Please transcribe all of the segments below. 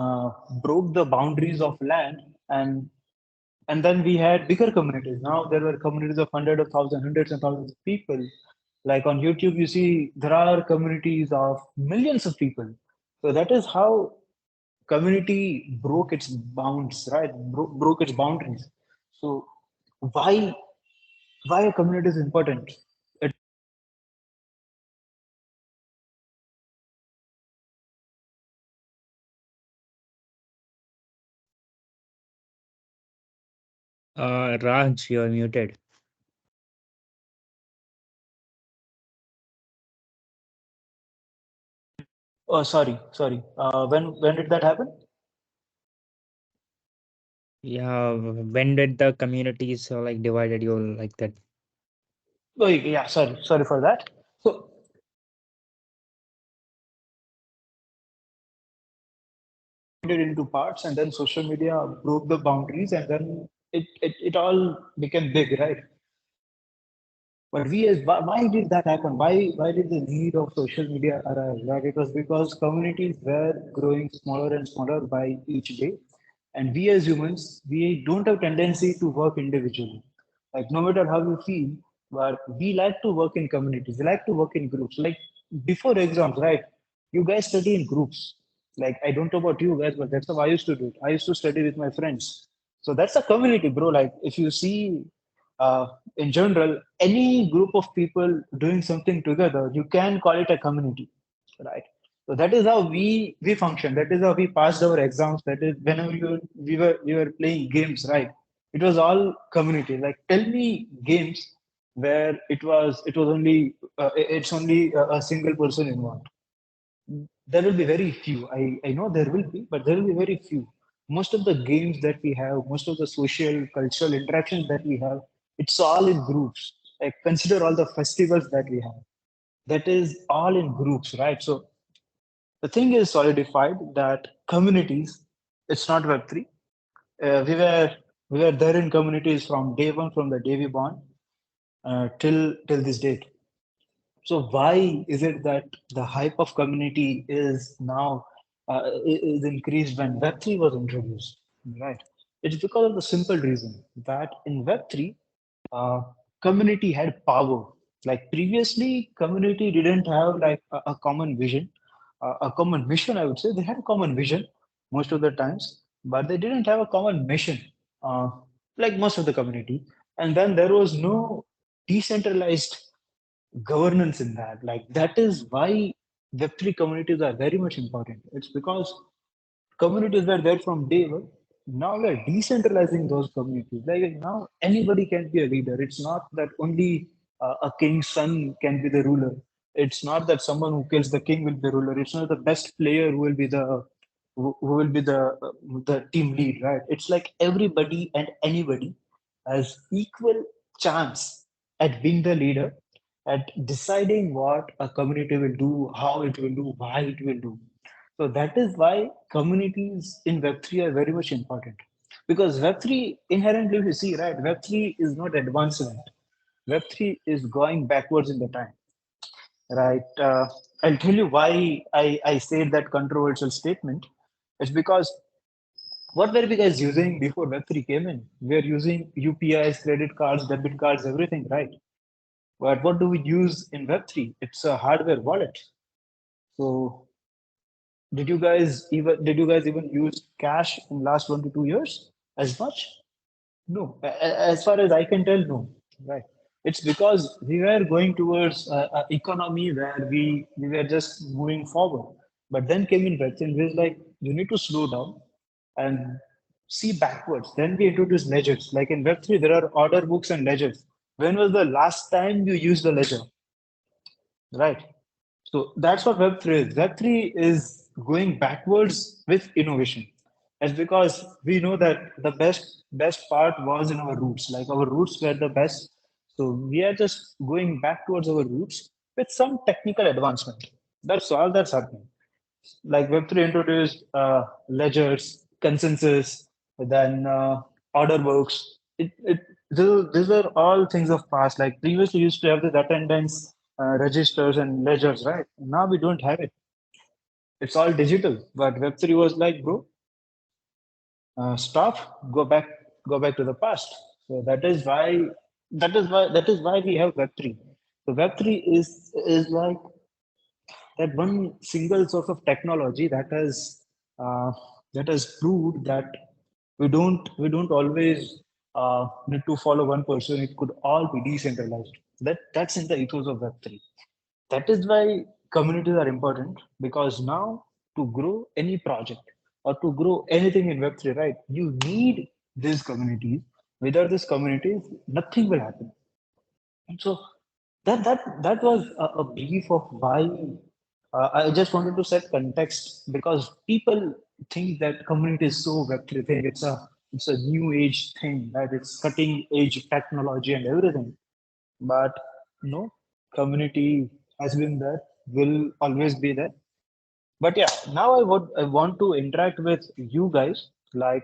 uh, broke the boundaries of land, and then we had bigger communities. Now there were communities of hundreds of thousands, hundreds and thousands of people. Like on YouTube, you see there are communities of millions of people. So that is how community broke its bounds, right? Broke its boundaries. So why why a community is important? It, Raj, you're muted. oh, sorry. When did that happen? Yeah, when did the communities like divided you like that? Oh, yeah, sorry for that. So divided into parts, and then social media broke the boundaries, and then it all became big, right? But why did that happen? Why did the need of social media arise? Right? It was because communities were growing smaller and smaller by each day, and we as humans we don't have tendency to work individually. Like no matter how you feel, but we like to work in communities. We like to work in groups. Like before exams, right? You guys study in groups. Like I don't know about you guys, but that's how I used to do it. I used to study with my friends. So that's a community, bro. Like if you see uh, in general, any group of people doing something together, you can call it a community, right? So that is how we function. That is how we passed our exams. That is whenever we were playing games, right? It was all community. Like tell me games where it was only it's only a single person involved. There will be very few. I know there will be, but there will be very few. Most of the games that we have, most of the social, cultural interactions that we have, it's all in groups. Like consider all the festivals that we have. That is all in groups, right? So the thing is solidified that communities, it's not Web3. We were there in communities from day one, from the day we born till this date. So why is it that the hype of community is now is increased when Web3 was introduced? Right. It's because of the simple reason that in Web3, uh, community had power. Like previously, community didn't have like a common vision, a common mission. I would say they had a common vision most of the times, but they didn't have a common mission. Uh, like most of the community, and then there was no decentralized governance in that. Like that is why Web3 communities are very much important. It's because communities were there from day one. Now we're decentralizing those communities. Like now anybody can be a leader. It's not that only a king's son can be the ruler. It's not that someone who kills the king will be ruler. It's not the best player who will be who will be the team lead, right? It's like everybody and anybody has equal chance at being the leader, at deciding what a community will do, how it will do, why it will do. So that is why communities in Web3 are very much important. Because Web3 inherently, if you see, right, Web3 is not advancement. Web3 is going backwards in the time, right? I'll tell you why I said that controversial statement. It's because what were we guys using before Web3 came in? We're using UPIs, credit cards, debit cards, everything, right? But what do we use in Web3? It's a hardware wallet. So did you guys even use cash in last 1 to 2 years as much? No. As far as I can tell, no. Right. It's because we were going towards a economy where we were just moving forward. But then came in Web3 and we was like, you need to slow down and see backwards. Then we introduced ledgers. Like in Web3, there are order books and ledgers. When was the last time you used the ledger? Right. So that's what Web3 is. Web3 is going backwards with innovation. It's because we know that the best part was in our roots. Like our roots were the best. So we are just going back towards our roots with some technical advancement. That's all that's happening. Like Web3 introduced ledgers, consensus, then order books. These are all things of past. Like previously, used to have the attendance registers and ledgers, right? Now we don't have it. It's all digital. But Web3 was like, bro, stop, go back, go back to the past. So that is why we have Web3. So Web3 is like that one single source of technology uh, that has proved that we don't always need to follow one person. It could all be decentralized. That's in the ethos of Web3. That is why communities are important, because now to grow any project or to grow anything in Web3, right, you need these communities. Without these communities, nothing will happen. And so that was a brief of why I just wanted to set context, because people think that community is so Web3 thing. It's a new age thing, right? It's cutting edge technology and everything. But no, community has been there, will always be there. But yeah, now I want to interact with you guys. Like,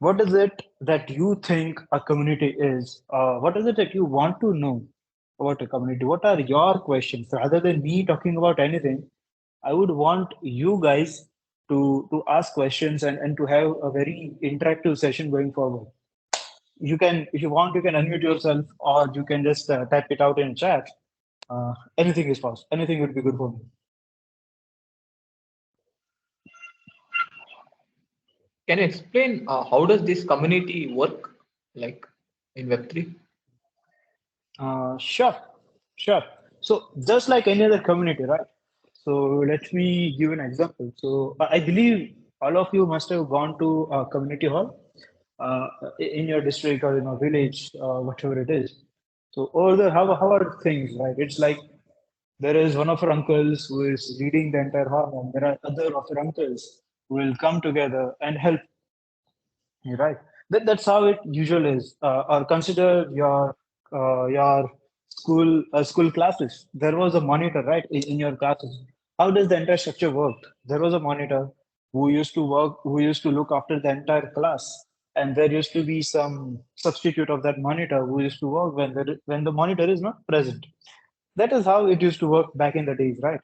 what is it that you think a community is? What is it that you want to know about a community? What are your questions? Rather than me talking about anything, I would want you guys to ask questions and to have a very interactive session going forward. You can, if you want, you can unmute yourself, or you can just type it out in chat. Anything is possible. Anything would be good for me. Can you explain how does this community work, like in Web3? Sure, sure. So just like any other community, right? So let me give an example. So I believe all of you must have gone to a community hall uh, in your district or in a village, whatever it is. So over there, how are things, right? It's like there is one of our uncles who is leading the entire hall, and there are other of our uncles who will come together and help. You're right. That's how it usually is. Or consider your school classes. There was a monitor, right, in your classes. How does the entire structure work? There was a monitor who used to look after the entire class, and there used to be some substitute of that monitor who used to work when the monitor is not present. That is how it used to work back in the days, right?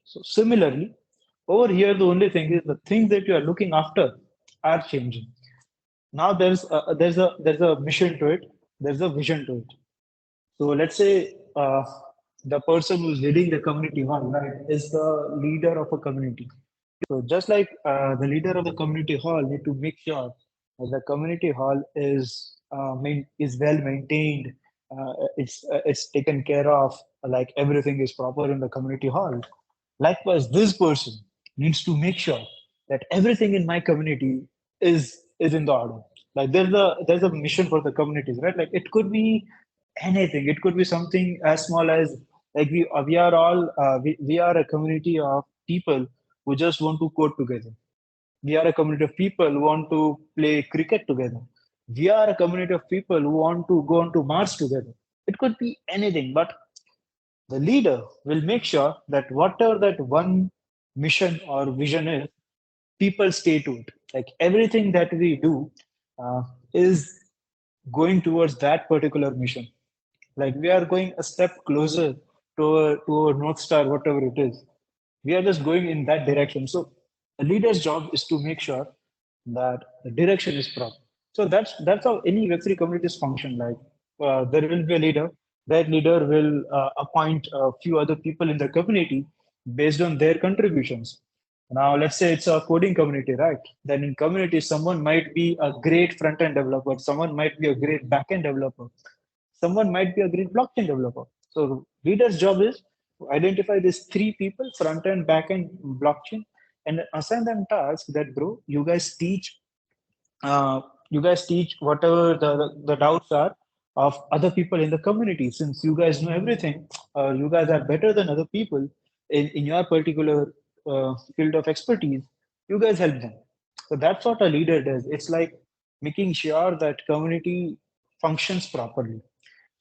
So similarly, over here, the only thing is the things that you are looking after are changing. Now there's a mission to it. There's a vision to it. So let's say the person who's leading the community hall, right, is the leader of a community. So just like the leader of the community hall need to make sure that the community hall is well maintained, it's taken care of, like everything is proper in the community hall. Likewise, this person needs to make sure that everything in my community is in the order. Like there's a mission for the communities, right? Like it could be anything. It could be something as small as, like we are a community of people who just want to code together. We are a community of people who want to play cricket together. We are a community of people who want to go on to Mars together. It could be anything, but the leader will make sure that whatever that one mission or vision is, people stay to it. Like everything that we do uh, is going towards that particular mission. Like we are going a step closer to our North Star, whatever it is. We are just going in that direction. So a leader's job is to make sure that the direction is proper. So that's how any Web3 communities function. Like there will be a leader. That leader will appoint a few other people in the community based on their contributions. Now, let's say it's a coding community, right? Then in community, someone might be a great front end developer, someone might be a great back end developer, someone might be a great blockchain developer. So leader's job is to identify these three people, front end, back end, blockchain, and assign them tasks that, bro, uh, you guys teach whatever the doubts are of other people in the community. Since you guys know everything, you guys are better than other people in your particular field of expertise, you guys help them. So that's what a leader does. It's like making sure that community functions properly.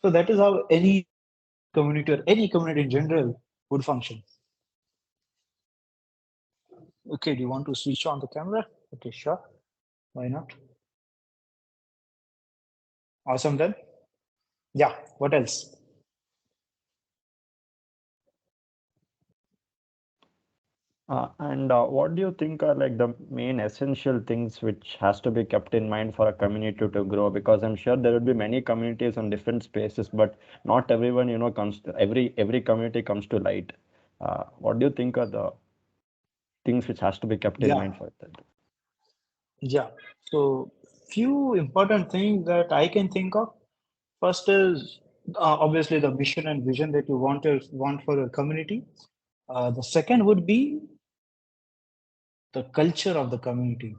So that is how any community or any community in general would function. Okay, do you want to switch on the camera? Okay, sure. Why not? Awesome then. Yeah, what else? And what do you think are like the main essential things which has to be kept in mind for a community to grow? Because I'm sure there will be many communities on different spaces, but not everyone, comes to, every community comes to light. What do you think are the things which has to be kept in Yeah, mind for that? yeah. So few important things that I can think of. First is obviously the mission and vision that you want for your community. The second would be the culture of the community.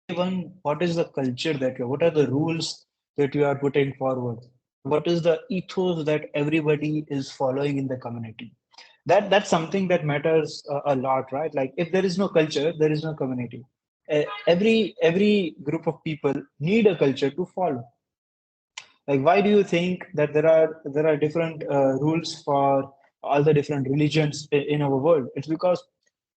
From day one, what is the culture that what are the rules that you are putting forward? What is the ethos that everybody is following in the community? That's something that matters a lot, right? Like if there is no culture, there is no community. Every group of people need a culture to follow. Like why do you think that there are different rules for all the different religions in our world? It's because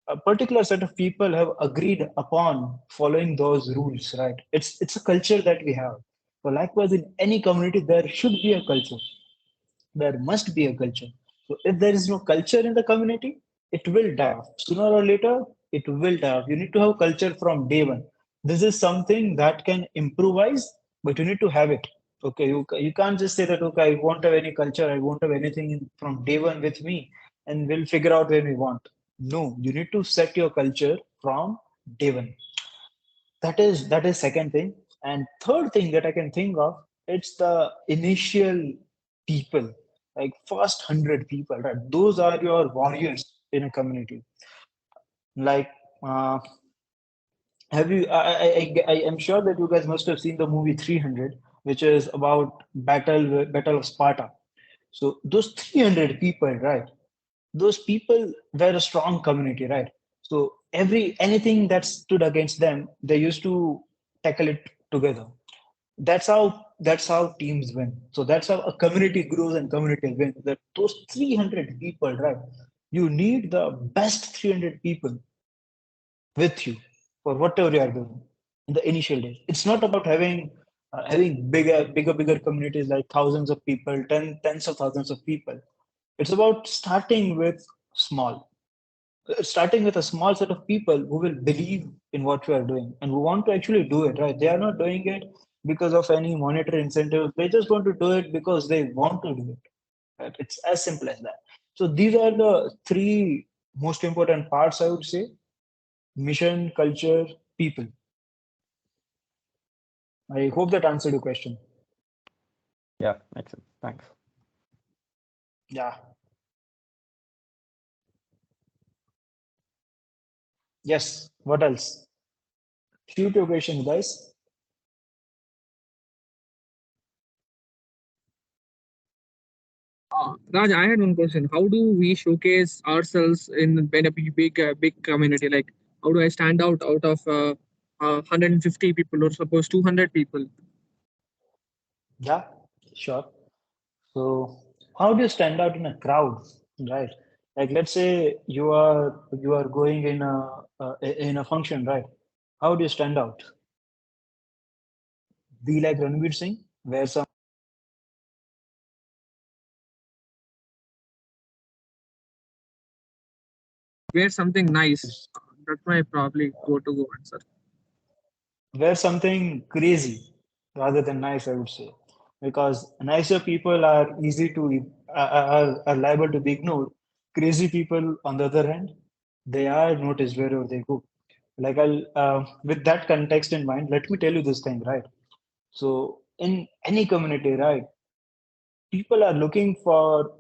a particular set of people have agreed upon following those rules, right? It's a culture that we have. So likewise in any community there should be a culture, there must be a culture. So if there is no culture in the community, it will die off. Sooner or later, it will die off. You need to have culture from day one. This is something that can improvise, but you need to have it. Okay, you can't just say that, okay, I won't have any culture, I won't have anything from day one with me, and we'll figure out when we want. No, you need to set your culture from day one. That is second thing. And third thing that I can think of, it's the initial people, like first 100 people, right? Those are your warriors in a community. Like have you I am sure that you guys must have seen the movie 300, which is about battle of Sparta. So those 300 people, right? Those people were a strong community, right? So anything that stood against them, they used to tackle it together. That's how teams win. So that's how a community grows and community wins. That those 300 people, right? You need the best 300 people with you for whatever you are doing in the initial days. It's not about having bigger communities like thousands of people, tens of thousands of people. It's about small starting with a small set of people who will believe in what you are doing and who want to actually do it, right? They are not doing it because of any monetary incentive. They just want to do it because they want to do it. Right? It's as simple as that. So these are the three most important parts, I would say: mission, culture, people. I hope that answered your question. Yeah, makes sense. Thanks. Yeah. Yes. What else? Shoot your questions, guys. Raj, I had one question. How do we showcase ourselves in a big community? Like, how do I stand out of 150 people or suppose 200 people? Yeah, sure. So, how do you stand out in a crowd, right? Like, let's say you are going in a function, right? How do you stand out? Be like Ranveer Singh, wear some Wear something nice. That's my probably go answer. wear something crazy rather than nice, I would say, because nicer people are easy to are liable to be ignored. Crazy people, on the other hand, they are noticed wherever they go. Like with that context in mind, let me tell you this thing, right? So in any community, right, people are looking for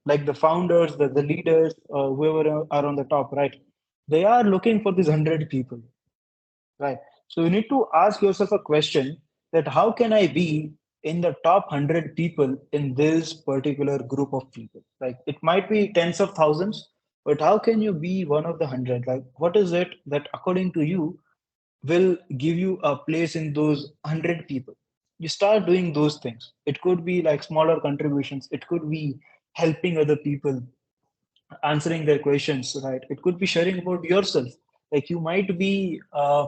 like the founders, the leaders, whoever are on the top, right? They are looking for these 100 people, right? So you need to ask yourself a question that how can I be in the top 100 people in this particular group of people? Like it might be tens of thousands, but how can you be one of the 100? Like what is it that according to you will give you a place in those 100 people? You start doing those things. It could be like smaller contributions, it could be helping other people, answering their questions, right? It could be sharing about yourself. Like you might be a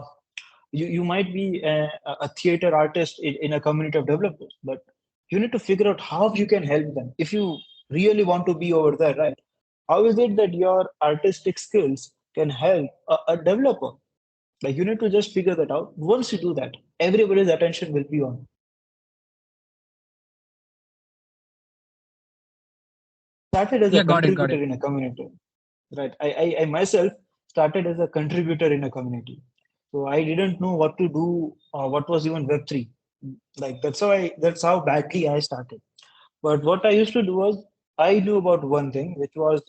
theater artist in a community of developers, but you need to figure out how you can help them. If you really want to be over there, right? How is it that your artistic skills can help a developer? Like you need to just figure that out. Once you do that, everybody's attention will be on. Started as a Yeah, got it, got contributor it. in a community, right? I myself started as a contributor in a community. So I didn't know what to do, what was even Web3. Like that's how badly I started. But what I used to do was I knew about one thing, which was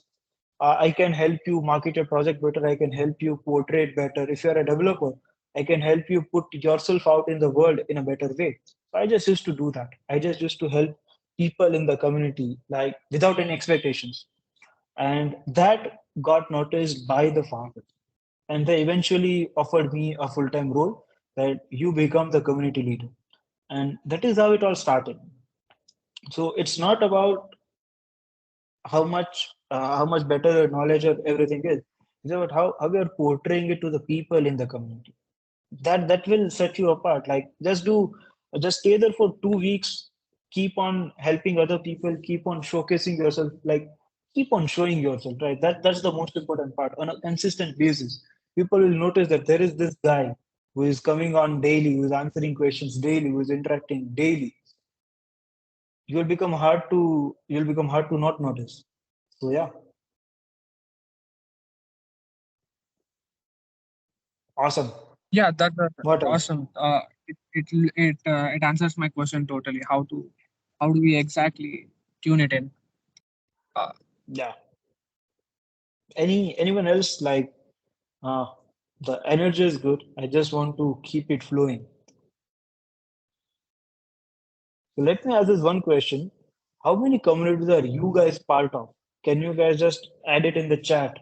I can help you market your project better. I can help you portray it better. If you're a developer, I can help you put yourself out in the world in a better way. So I just used to do that. I just used to help people in the community, like without any expectations. And that got noticed by the founder. And they eventually offered me a full time role that you become the community leader. And that is how it all started. So it's not about how much better knowledge of everything is. It's about how we are portraying it to the people in the community. That will set you apart. Like just stay there for 2 weeks, keep on helping other people, keep on showcasing yourself, like keep on showing yourself, right? That's the most important part. On a consistent basis, people will notice that there is this guy who is coming on daily, who is answering questions daily, who is interacting daily. You'll become hard to not notice. So yeah, awesome. Yeah, that's What else? awesome. It answers my question totally. How do we exactly tune it in? Uh, Yeah. Anyone else like uh the energy is good. I just want to keep it flowing. So let me ask this one question. How many communities are you guys part of? Can you guys just add it in the chat?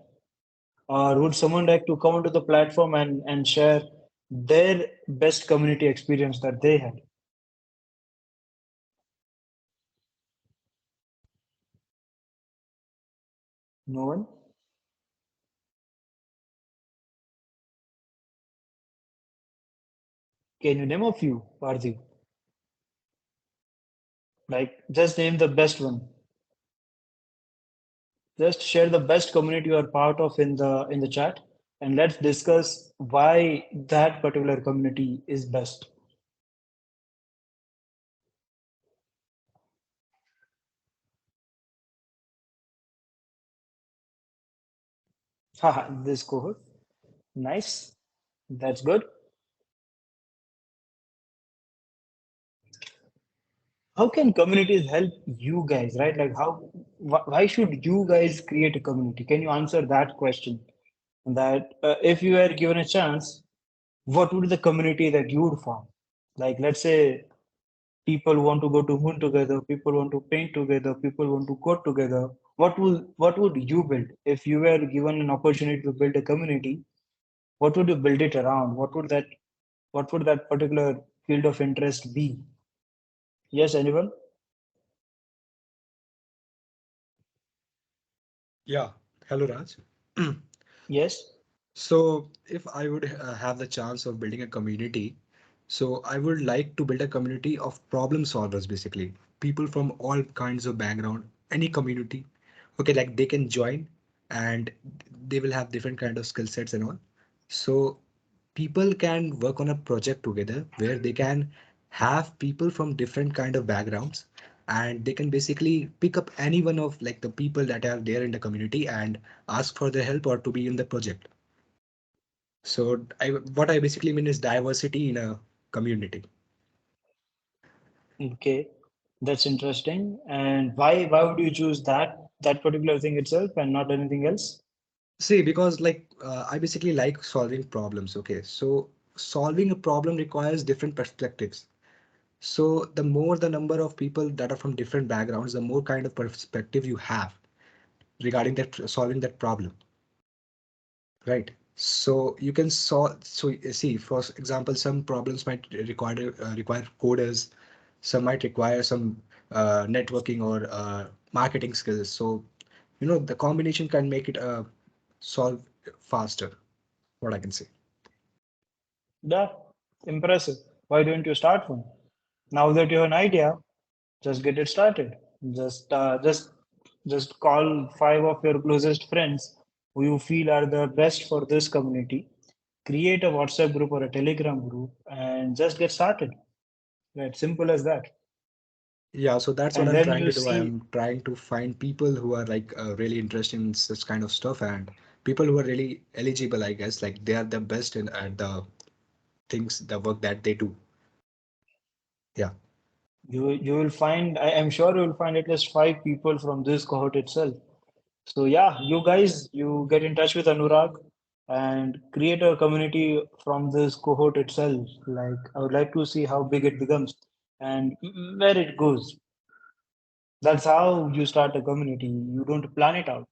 Or would someone like to come onto the platform and share their best community experience that they had? No one? Can you name a few, Parthiv? Like just name the best one. Just share the best community you are part of in the chat, and let's discuss why that particular community is best. Haha, this cohort. Nice. That's good. How can communities help you guys, right? Like why should you guys create a community? Can you answer that question? That if you were given a chance, what would be the community that you would form? Like let's say people want to go to moon together, people want to paint together, people want to code together. What would you build if you were given an opportunity to build a community? What would you build it around? What would that particular field of interest be? Yes, anyone? Yeah. Hello, Raj. Yes. So, if I would have the chance of building a community, so I would like to build a community of problem solvers, basically. People from all kinds of background, any community. Okay, like they can join and they will have different kind of skill sets and all. So people can work on a project together where they can have people from different kind of backgrounds and they can basically pick up any one of like the people that are there in the community and ask for their help or to be in the project. So what I basically mean is diversity in a community. Okay, that's interesting. And why would you choose that particular thing itself and not anything else? See, because I basically like solving problems. Okay, so solving a problem requires different perspectives. So the more the number of people that are from different backgrounds, the more kind of perspective you have regarding that solving that problem, right? So you can solve. So see, for example, some problems might require coders, some might require some networking or marketing skills. So the combination can make it solve faster. What I can say. Yeah, impressive. Why don't you start one? Now that you have an idea, just get it started. Just Just call five of your closest friends who you feel are the best for this community. Create a WhatsApp group or a Telegram group and just get started. Right, simple as that. Yeah, so that's what And I'm then trying you to do. see, I'm trying to find people who are like really interested in such kind of stuff and people who are really eligible, I guess, like they are the best in at the things, the work that they do. Yeah. you will find, I'm sure you will find at least five people from this cohort itself. So yeah, you guys, you get in touch with Anurag and create a community from this cohort itself. Like I would like to see how big it becomes and where it goes. That's how you start a community. You don't plan it out.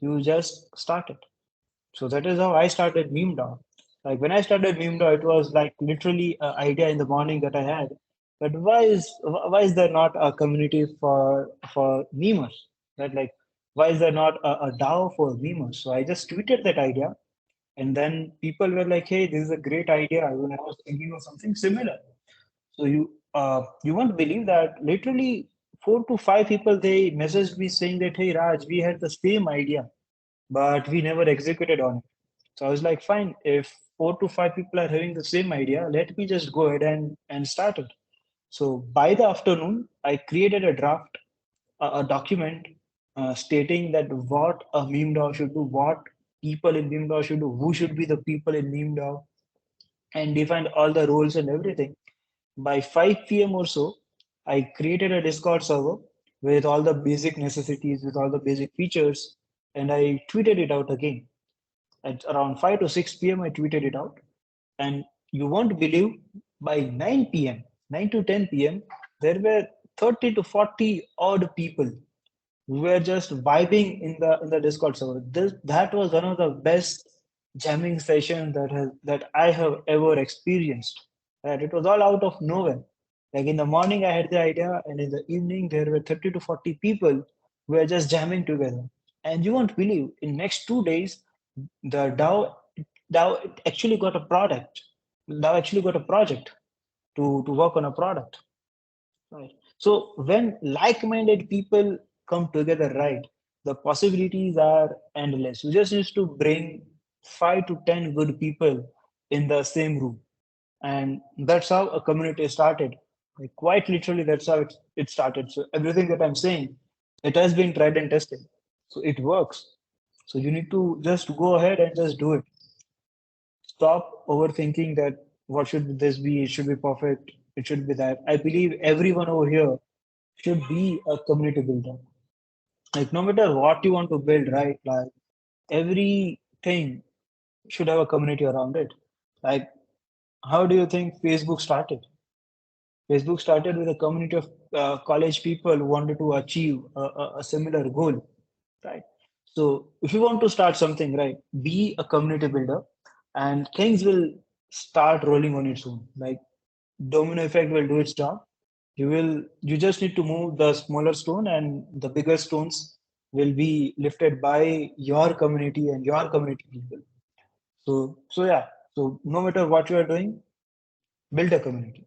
You just start it. So that is how I started MemeDAO. Like when I started MemeDAO, it was like literally an idea in the morning that I had. But why is there not a community for memers? That like why is there not a DAO for memers? So I just tweeted that idea, and then people were like, "Hey, this is a great idea. I was thinking of something similar." So you won't believe that literally 4 to 5 people they messaged me saying that, "Hey Raj, we had the same idea, but we never executed on it." So I was like, fine, if 4 to 5 people are having the same idea, let me just go ahead and start it. So by the afternoon, I created a draft, a document stating that what a meme DAO should do, what people in meme DAO should do, who should be the people in meme DAO, and defined all the roles and everything. By 5 p.m. or so, I created a Discord server with all the basic necessities, with all the basic features, and I tweeted it out again. At around 5 to 6 p.m., I tweeted it out. And you won't believe by 9 p.m., 9 to 10 p.m., there were 30 to 40 odd people we were just vibing in the Discord server. That was one of the best jamming sessions that I have ever experienced. Right? It was all out of nowhere. Like in the morning, I had the idea, and in the evening, there were 30 to 40 people who were just jamming together. And you won't believe, in next 2 days, the DAO actually got a product. DAO actually got a project to work on a product. Right. So when like-minded people come together, right, the possibilities are endless. You just need to bring 5 to 10 good people in the same room, and that's how a community started. Like quite literally, that's how it started. So everything that I'm saying, it has been tried and tested, so it works. So you need to just go ahead and just do it. Stop overthinking that what should this be? It should be perfect. It should be that. I believe everyone over here should be a community builder. Like no matter what you want to build, right? Like everything should have a community around it. Like how do you think Facebook started? Facebook started with a community of college people who wanted to achieve a similar goal, right? So if you want to start something, right, be a community builder, and things will start rolling on its own. Like domino effect will do its job. You just need to move the smaller stone, and the bigger stones will be lifted by your community and your community people. So yeah. So no matter what you are doing, build a community.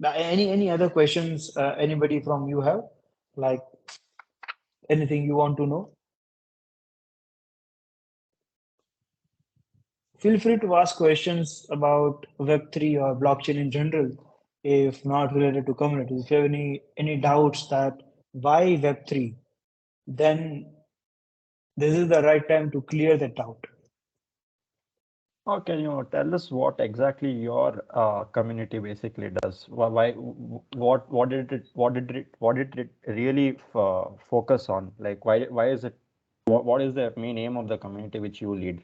Any other questions anybody from you have? Like anything you want to know? Feel free to ask questions about Web3 or blockchain in general, if not related to communities. If you have any doubts that why Web3, then this is the right time to clear that doubt. Okay, tell us what exactly your community basically does. What did it really focus on? Like, why is it? What is the main aim of the community which you lead?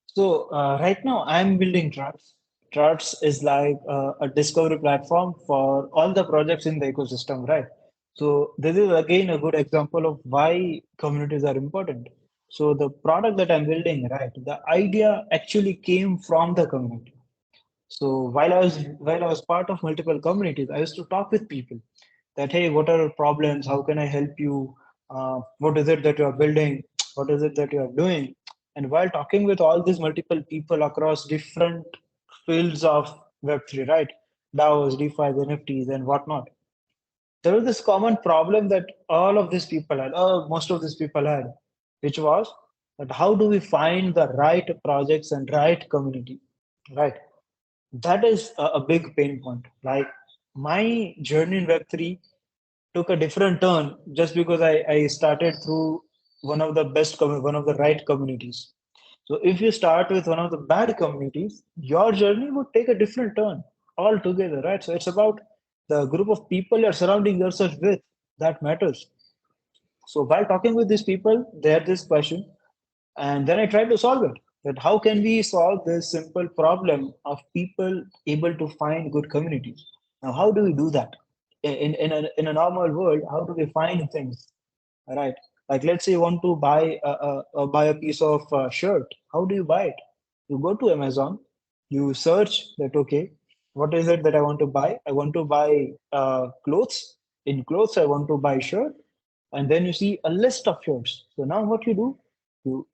So right now I'm building Charts. Charts is like a discovery platform for all the projects in the ecosystem, right? So this is again a good example of why communities are important. So the product that I'm building, right, the idea actually came from the community. So while I was part of multiple communities, I used to talk with people that, hey, what are your problems? How can I help you? What is it that you are building? What is it that you are doing? And while talking with all these multiple people across different fields of Web3, right? DAOs, DeFi, NFTs, and whatnot. There was this common problem that all of these people had, most of these people had, which was that how do we find the right projects and right community, right? That is a big pain point. Like my journey in Web3 took a different turn just because I started through one of the right communities. So if you start with one of the bad communities, your journey would take a different turn altogether, right? So it's about the group of people you're surrounding yourself with that matters. So while talking with these people, they had this question, and then I tried to solve it. That how can we solve this simple problem of people able to find good communities? Now, how do we do that? In a normal world, how do we find things? Right. Like let's say you want to buy a piece of shirt. How do you buy it? You go to Amazon, you search that, okay, what is it that I want to buy? I want to buy clothes. In clothes, I want to buy shirt, and then you see a list of shirts. So now what you do,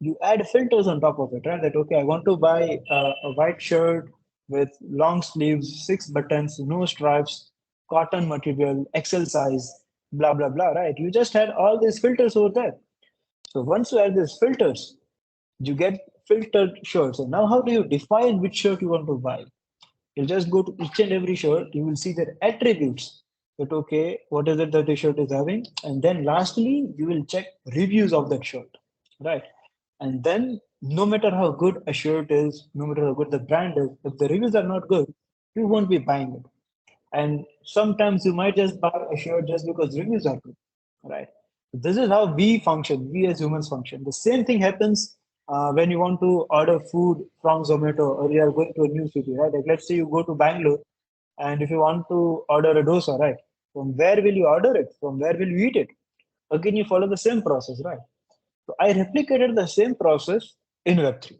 you add filters on top of it, right? That, okay, I want to buy a white shirt with long sleeves, 6 buttons, no stripes, cotton material, XL size, blah blah blah, right? You just had all these filters over there. So once you add these filters, you get filtered shirts. And now how do you define which shirt you want to buy? You'll just go to each and every shirt, you will see their attributes. That, okay, what is it that the shirt is having? And then lastly, you will check reviews of that shirt, right? And then no matter how good a shirt is, no matter how good the brand is, if the reviews are not good, you won't be buying it. And sometimes you might just buy a shirt just because reviews are good, right? This is how we function, we as humans function. The same thing happens when you want to order food from Zomato or you are going to a new city, right? Like let's say you go to Bangalore, and if you want to order a dosa, right? From where will you order it? From where will you eat it? Again, you follow the same process, right? So I replicated the same process in Web3.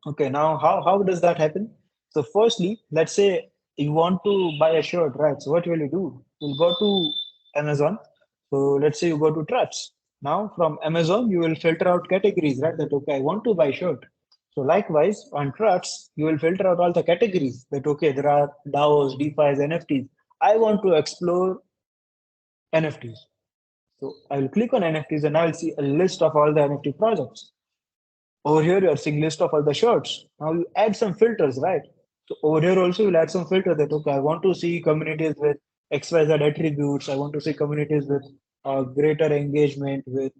Okay, now how does that happen? So firstly, let's say you want to buy a shirt, right? So what will you do? You'll go to Amazon. So let's say you go to Trust. Now from Amazon, you will filter out categories, right? That, okay, I want to buy shirt. So likewise on Trust, you will filter out all the categories that, okay, there are DAOs, DeFi's, NFTs. I want to explore NFTs. So I will click on NFTs and I will see a list of all the NFT projects. Over here, you're seeing list of all the shirts. Now you add some filters, right? So over here also you'll add some filter that, okay, I want to see communities with XYZ attributes. I want to see communities with greater engagement, with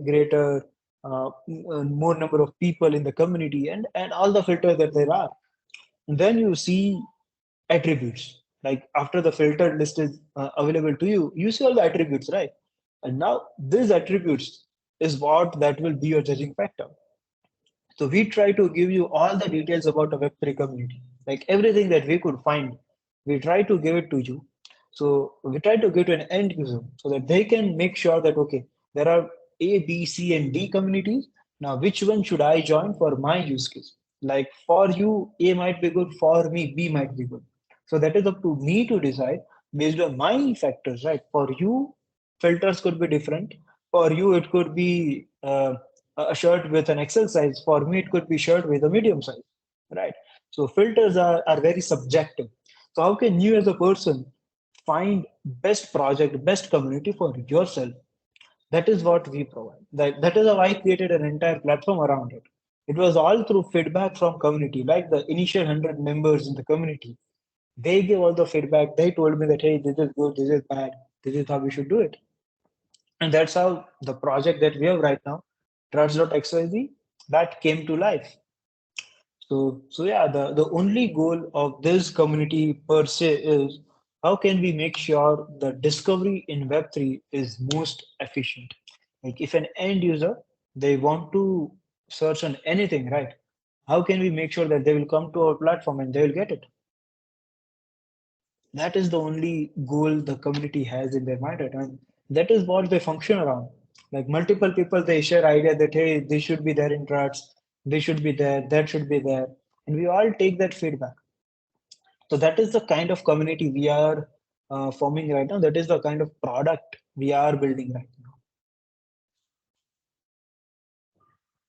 greater more number of people in the community, and all the filters that there are. And then you see attributes. Like after the filtered list is available to you, you see all the attributes, right? And now these attributes is what that will be your judging factor. So we try to give you all the details about a Web3 community, like everything that we could find, we try to give it to you. So we try to give to an end user so that they can make sure that, okay, there are A, B, C, and D communities. Now, which one should I join for my use case? Like for you, A might be good, for me, B might be good. So that is up to me to decide based on my factors, right? For you, filters could be different. For you, it could be a shirt with an XL size. For me, it could be shirt with a medium size, right? So filters are very subjective. So how can you as a person find best project, best community for yourself? That is what we provide. That is how I created an entire platform around it. It was all through feedback from community, like the initial 100 members in the community. They gave all the feedback. They told me that, hey, this is good, this is bad, this is how we should do it. And that's how the project that we have right now, Trust.xyz, that came to life. So yeah, the only goal of this community per se is how can we make sure the discovery in Web3 is most efficient? Like if an end user, they want to search on anything, right? How can we make sure that they will come to our platform and they will get it? That is the only goal the community has in their mind, right? And that is what they function around. Like multiple people, they share idea that, hey, this should be there in charts, this should be there, that should be there, and we all take that feedback. So that is the kind of community we are forming right now. That is the kind of product we are building right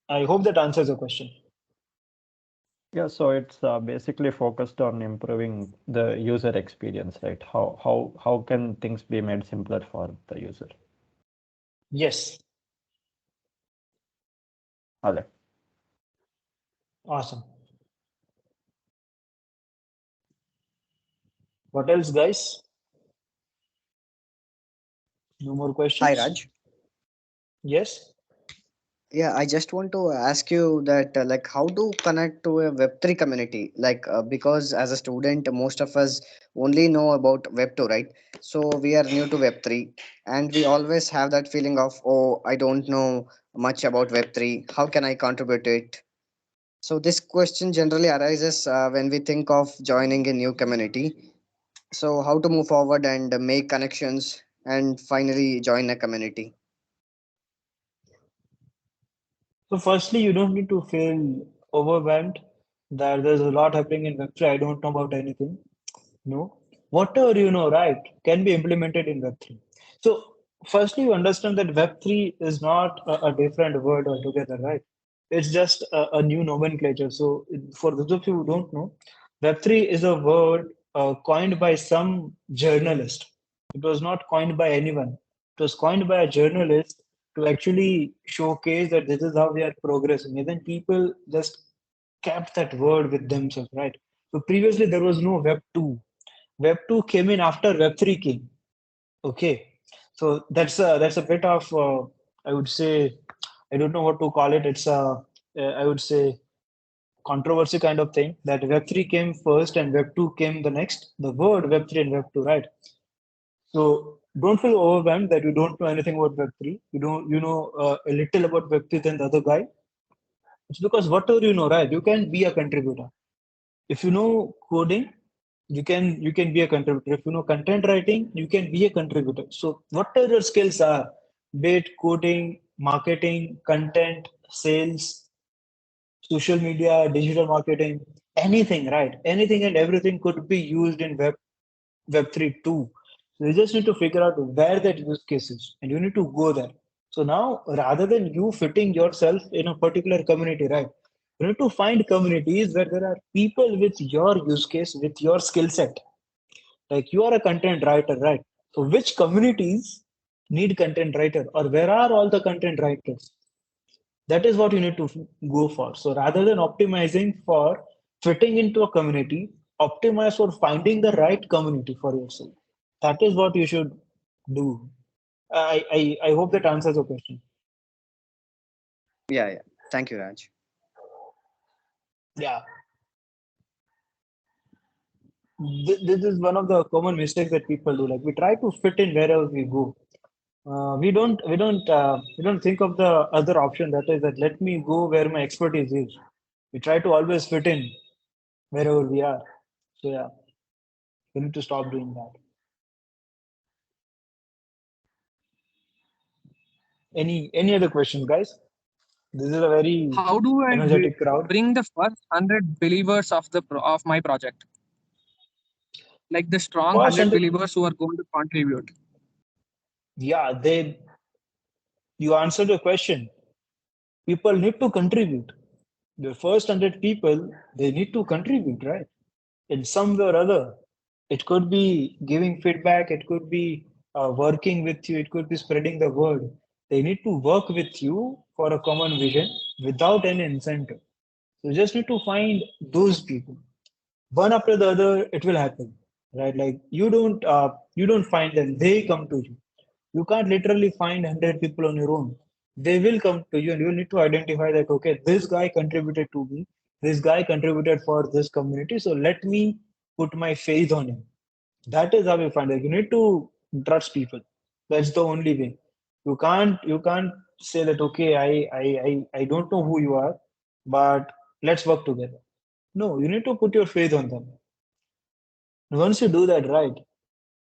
now. I hope that answers your question. Yeah, so it's basically focused on improving the user experience, right? How can things be made simpler for the user? Yes. Ale. Awesome. What else, guys? No more Hi, questions? Raj. Yes. Yeah, I just want to ask you that, like, how to connect to a Web3 community? Like, because as a student, most of us only know about Web2, right? So we are new to Web3, and we always have that feeling of, oh, I don't know much about Web3. How can I contribute to it? So this question generally arises when we think of joining a new community. So how to move forward and make connections and finally join a community? So, firstly, you don't need to feel overwhelmed that there's a lot happening in Web3. I don't know about anything. No. Whatever you know, right, can be implemented in Web3. So, firstly, you understand that Web3 is not a different word altogether, right? It's just a new nomenclature. So, for those of you who don't know, Web3 is a word coined by some journalist. It was not coined by anyone. It was coined by a journalist to actually showcase that this is how we are progressing. And then people just kept that word with themselves, right? So previously there was no Web 2. Web 2 came in after Web 3 came. Okay. So that's a bit of I would say, I don't know what to call it. It's a I would say controversy kind of thing that Web 3 came first and Web 2 came the next. The word Web 3 and Web 2, right? So don't feel overwhelmed that you don't know anything about Web 3. You know a little about Web 3 than the other guy. It's because whatever you know, right? You can be a contributor. If you know coding, you can be a contributor. If you know content writing, you can be a contributor. So whatever your skills are, be it coding, marketing, content, sales, social media, digital marketing, anything, right? Anything and everything could be used in Web3 too. So you just need to figure out where that use case is, and you need to go there. So now, rather than you fitting yourself in a particular community, right? You need to find communities where there are people with your use case, with your skill set. Like you are a content writer, right? So which communities need content writer, or where are all the content writers? That is what you need to go for. So rather than optimizing for fitting into a community, optimize for finding the right community for yourself. That is what you should do. I hope that answers your question. Yeah, yeah. Thank you, Raj. Yeah. This is one of the common mistakes that people do. Like we try to fit in wherever we go. We don't think of the other option, that is that let me go where my expertise is. We try to always fit in wherever we are. So yeah, we need to stop doing that. Any other questions, guys? This is a very How do I energetic crowd. bring the first 100 believers of of my project? Like the strong First, 100 and believers who are going to contribute. yeah, they you answered the question. People need to contribute. The first 100 people, they need to contribute, right? In some way or other. It could be giving feedback. It could be working with you. It could be spreading the word. They need to work with you for a common vision without any incentive. So you just need to find those people. One after the other, it will happen, right? Like you don't find them, they come to you. You can't literally find 100 people on your own. They will come to you, and you need to identify that, okay, this guy contributed to me, this guy contributed for this community, so let me put my faith on him. That is how you find it. You need to trust people. That's the only way. You can't say that, okay, I don't know who you are, but let's work together. No, you need to put your faith on them. Once you do that, right,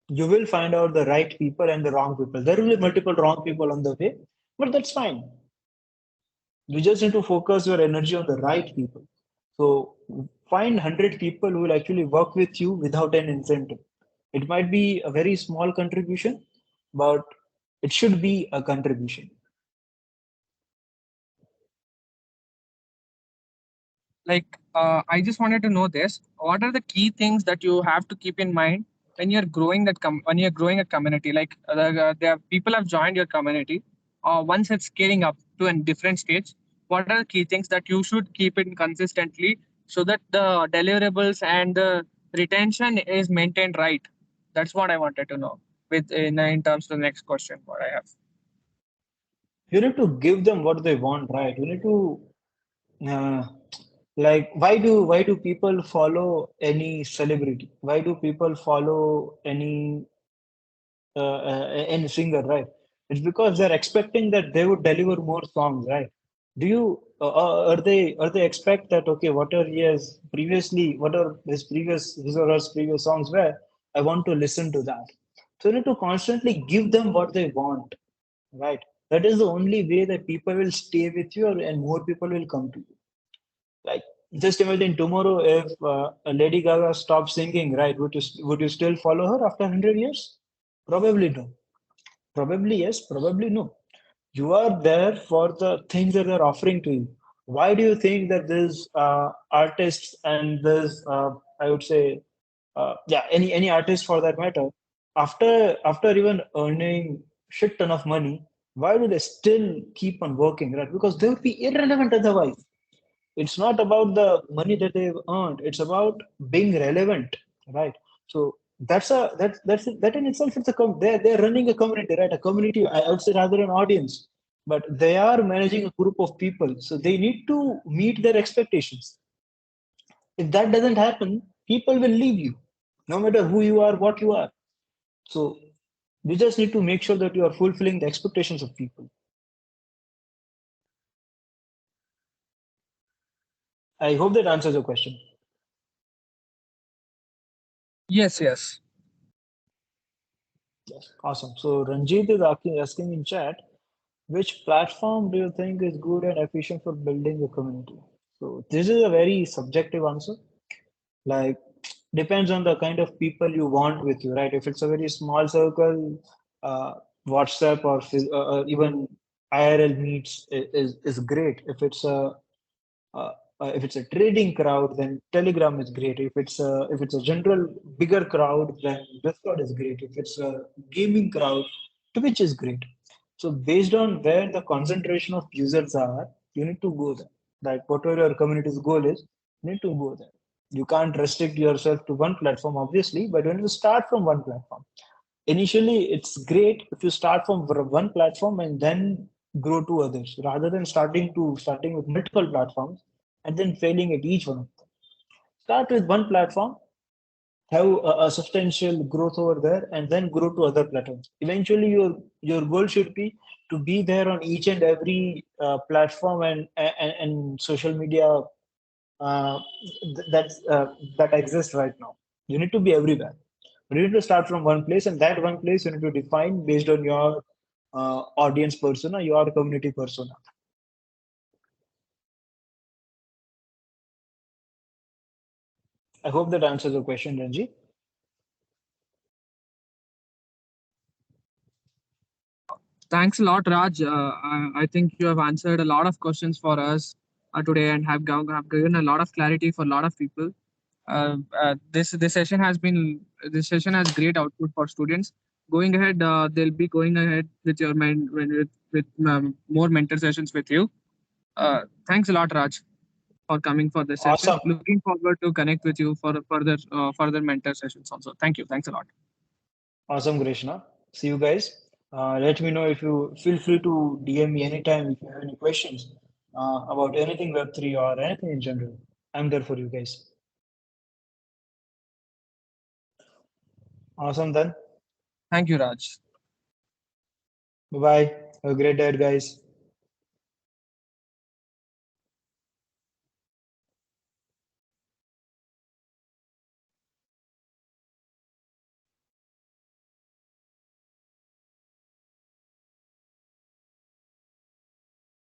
you will find out the right people and the wrong people. There will be multiple wrong people on the way, but that's fine. You just need to focus your energy on the right people. So find 100 people who will actually work with you without an incentive. It might be a very small contribution, but it should be a contribution. Like I just wanted to know this. What are the key things that you have to keep in mind when you're growing when you're growing a community? Like there are people have joined your community. Once it's scaling up to a different stage, what are the key things that you should keep in consistently so that the deliverables and the retention is maintained right? That's what I wanted to know. With in terms of the next question, what I have. You need to give them what they want, right? You need to uh, like why do people follow any celebrity? Why do people follow any singer, right? It's because they're expecting that they would deliver more songs, right? Do you are they expect that okay, whatever he has previously, whatever his or her previous songs were, I want to listen to that. So you need to constantly give them what they want, right? That is the only way that people will stay with you, and more people will come to you. Like just imagine tomorrow if a Lady Gaga stops singing, right? Would you still follow her after 100 years? Probably no. Probably yes, probably no. You are there for the things that they're offering to you. Why do you think that these artists and this, I would say, yeah, any artist for that matter, after even earning shit ton of money, why do they still keep on working, right? Because they would be irrelevant otherwise. It's not about the money that they've earned. It's about being relevant, right? So that in itself, they're running a community, right? A community, I would say, rather an audience, but they are managing a group of people, so they need to meet their expectations. If that doesn't happen, people will leave you, no matter who you are, what you are. So you just need to make sure that you are fulfilling the expectations of people. I hope that answers your question. Yes, yes. Yes, awesome. So Ranjit is asking in chat, which platform do you think is good and efficient for building a community? So this is a very subjective answer. Like depends on the kind of people you want with you, right? If it's a very small circle, WhatsApp or even IRL meets is great. Uh, if it's a trading crowd, then Telegram is great. If it's a general bigger crowd, then Discord is great. If it's a gaming crowd, Twitch is great. So based on where the concentration of users are, you need to go there. Like whatever your community's goal is, you need to go there. You can't restrict yourself to one platform, obviously, but you need to start from one platform. Initially, it's great if you start from one platform and then grow to others, rather than starting with multiple platforms and then failing at each one of them. Start with one platform, have a substantial growth over there, and then grow to other platforms. Eventually, your goal should be to be there on each and every platform and social media uh, that exists right now. You need to be everywhere. But you need to start from one place, and that one place you need to define based on your audience persona, your community persona. I hope that answers your question, Ranji. Thanks a lot, Raj. I think you have answered a lot of questions for us today and have given a lot of clarity for a lot of people. This session has great output for students. Going ahead, they'll be going ahead with with more mentor sessions with you. Thanks a lot, Raj, for coming for this session. Awesome. Looking forward to connect with you for further mentor sessions also. Thank you. Thanks a lot. Awesome, Grishna. See you guys. Let me know if you feel free to DM me anytime if you have any questions about anything Web3 or anything in general. I'm there for you guys. Awesome then. Thank you, Raj. Bye bye. Have a great day, guys.